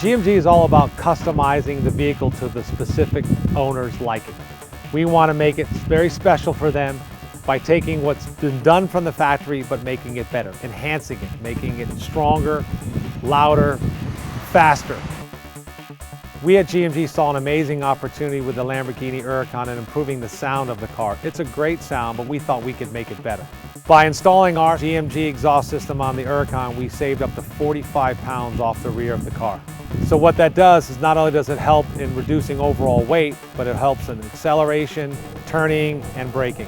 GMG is all about customizing the vehicle to the specific owner's liking. We want to make it very special for them by taking what's been done from the factory but making it better, enhancing it, making it stronger, louder, faster. We at GMG saw an amazing opportunity with the Lamborghini Huracan in improving the sound of the car. It's a great sound, but we thought we could make it better. By installing our GMG exhaust system on the Huracan, we saved up to 45 pounds off the rear of the car. So what that does is not only does it help in reducing overall weight, but it helps in acceleration, turning, and braking.